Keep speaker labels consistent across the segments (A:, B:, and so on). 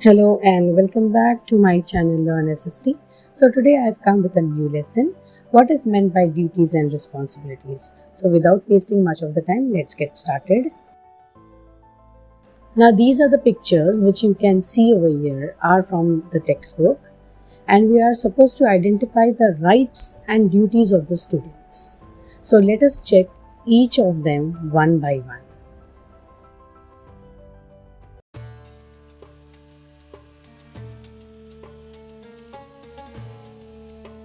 A: Hello and welcome back to my channel Learn SST. So today I've come with a new lesson. What is meant by duties and responsibilities? So without wasting much of the time, let's get started. Now these are the pictures which you can see over here are from the textbook, and we are supposed to identify the rights and duties of the students. So let us check each of them one by one.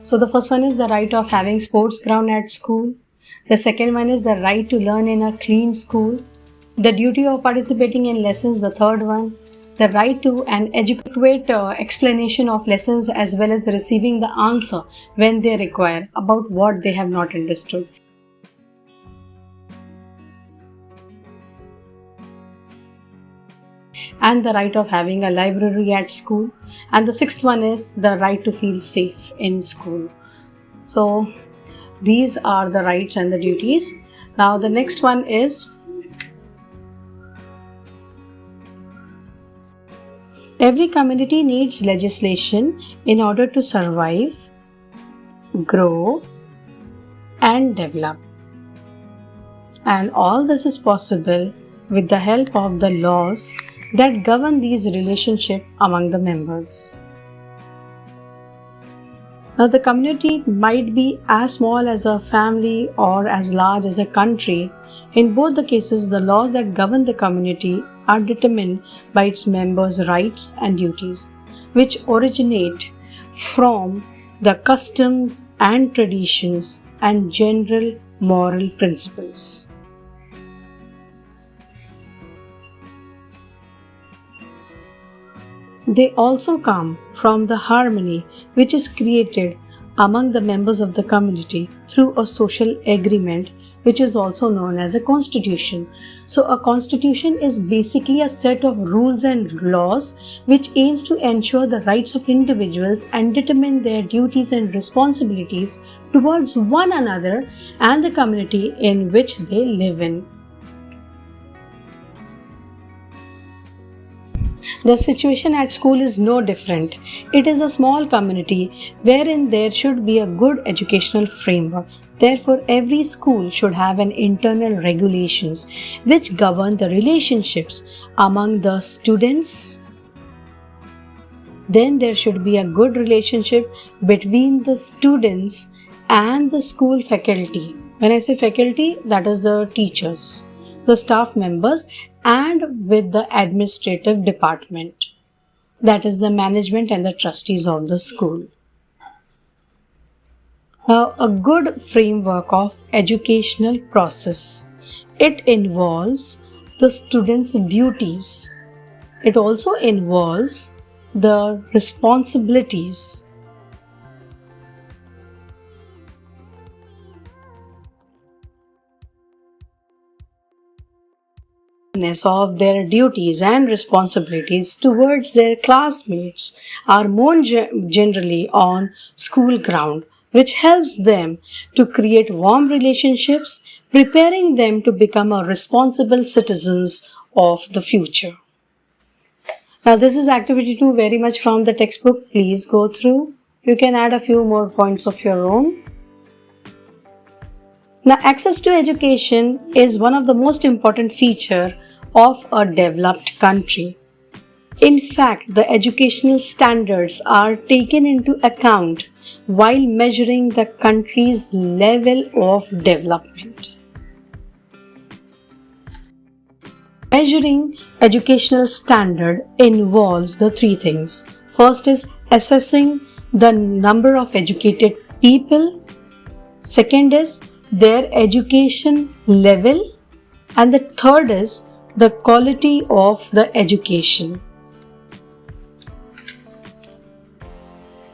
A: So the first one is the right of having sports ground at school. The second one is the right to learn in a clean school. The duty of participating in lessons, the third one. The right to an adequate explanation of lessons as well as receiving the answer when they require about what they have not understood. And the right of having a library at school. And the sixth one is the right to feel safe in school. So these are the rights and the duties. Now the next one is every community needs legislation in order to survive, grow, and develop. And all this is possible with the help of the laws that govern these relationships among the members. Now, the community might be as small as a family or as large as a country. In both the cases, the laws that govern the community are determined by its members' rights and duties, which originate from the customs and traditions and general moral principles. They also come from the harmony which is created among the members of the community through a social agreement, which is also known as a constitution. So a constitution is basically a set of rules and laws which aims to ensure the rights of individuals and determine their duties and responsibilities towards one another and the community in which they live in. The situation at school is no different. It is a small community wherein there should be a good educational framework. Therefore, every school should have an internal regulations which govern the relationships among the students. Then there should be a good relationship between the students and the school faculty. When I say faculty, that is the teachers, the staff members, and with the administrative department, that is the management and the trustees of the school. Now, a good framework of educational process. It involves the students' duties. It also involves the responsibilities. Of their duties and responsibilities towards their classmates are more generally on school ground, which helps them to create warm relationships, preparing them to become a responsible citizens of the future. Now this is activity 2 very much from the textbook. Please go through. You can add a few more points of your own. Now, access to education is one of the most important features of a developed country. In fact, the educational standards are taken into account while measuring the country's level of development. Measuring educational standard involves the three things. First is assessing the number of educated people. Second is their education level, and the third is the quality of the education.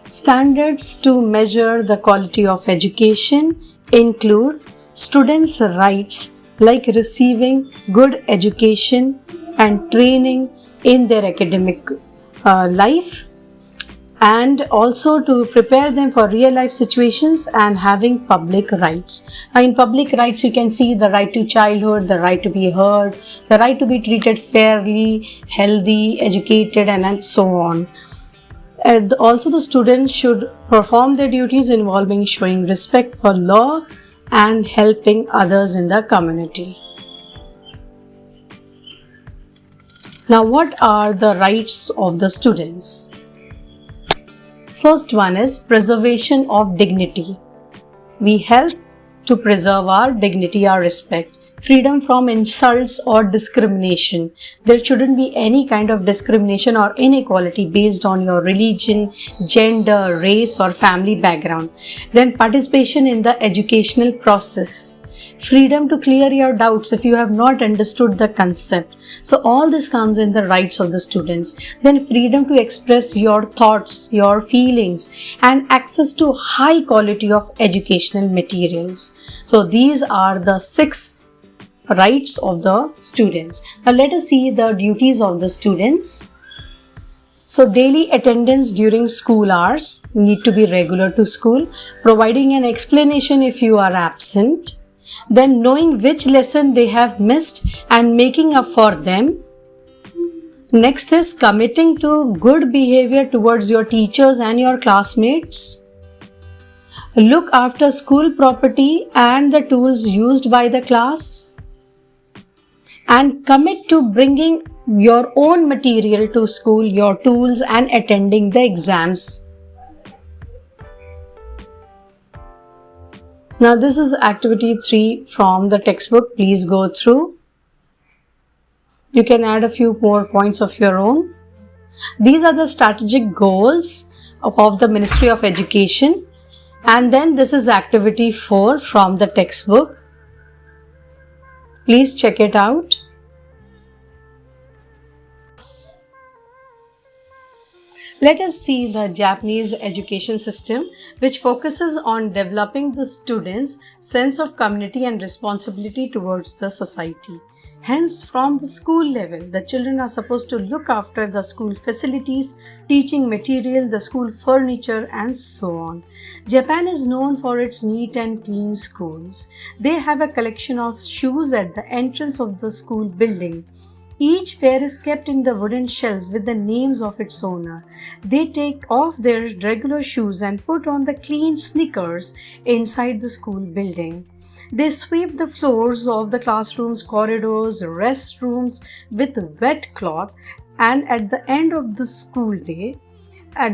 A: Standards to measure the quality of education include students' rights like receiving good education and training in their academic life, and also to prepare them for real life situations and having public rights. Now, in public rights, you can see the right to childhood, the right to be heard, the right to be treated fairly, healthy, educated, and so on. And also, the students should perform their duties involving showing respect for law and helping others in the community. Now, what are the rights of the students? First one is preservation of dignity. We help to preserve our dignity, our respect, freedom from insults or discrimination. There shouldn't be any kind of discrimination or inequality based on your religion, gender, race, or family background. Then participation in the educational process. Freedom to clear your doubts if you have not understood the concept. So all this comes in the rights of the students. Then freedom to express your thoughts, your feelings, and access to high quality of educational materials. So these are the 6 rights of the students. Now let us see the duties of the students. So daily attendance during school hours, need to be regular to school, providing an explanation if you are absent, then knowing which lesson they have missed and making up for them. Next is committing to good behavior towards your teachers and your classmates. Look after school property and the tools used by the class. And commit to bringing your own material to school, your tools, and attending the exams. Now this is activity 3 from the textbook. Please go through. You can add a few more points of your own. These are the strategic goals of the Ministry of Education. And then this is activity 4 from the textbook. Please check it out. Let us see the Japanese education system, which focuses on developing the students' sense of community and responsibility towards the society. Hence, from the school level, the children are supposed to look after the school facilities, teaching material, the school furniture, and so on. Japan is known for its neat and clean schools. They have a collection of shoes at the entrance of the school building. Each pair is kept in the wooden shelves with the names of its owner. They take off their regular shoes and put on the clean sneakers inside the school building. They sweep the floors of the classrooms, corridors, restrooms with wet cloth, and at the end of the school day,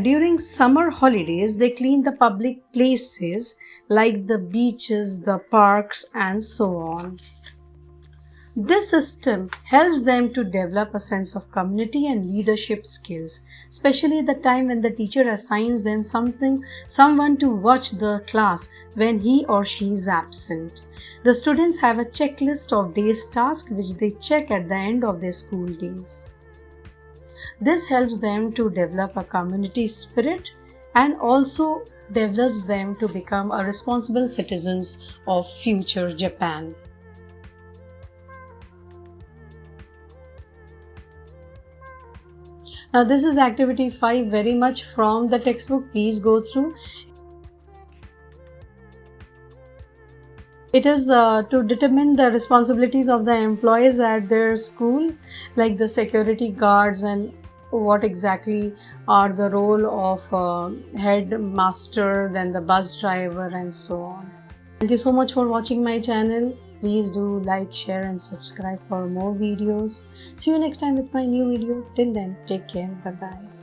A: during summer holidays, they clean the public places like the beaches, the parks, and so on. This system helps them to develop a sense of community and leadership skills, especially at the time when the teacher assigns them someone to watch the class when he or she is absent. The students have a checklist of day's tasks which they check at the end of their school days. This helps them to develop a community spirit and also develops them to become a responsible citizens of future Japan. Now this is activity 5, very much from the textbook. Please go through. It is to determine the responsibilities of the employees at their school, like the security guards and what exactly are the role of headmaster, then the bus driver, and so on. Thank you so much for watching my channel. Please do like, share, and subscribe for more videos. See you next time with my new video. Till then, take care. Bye-bye.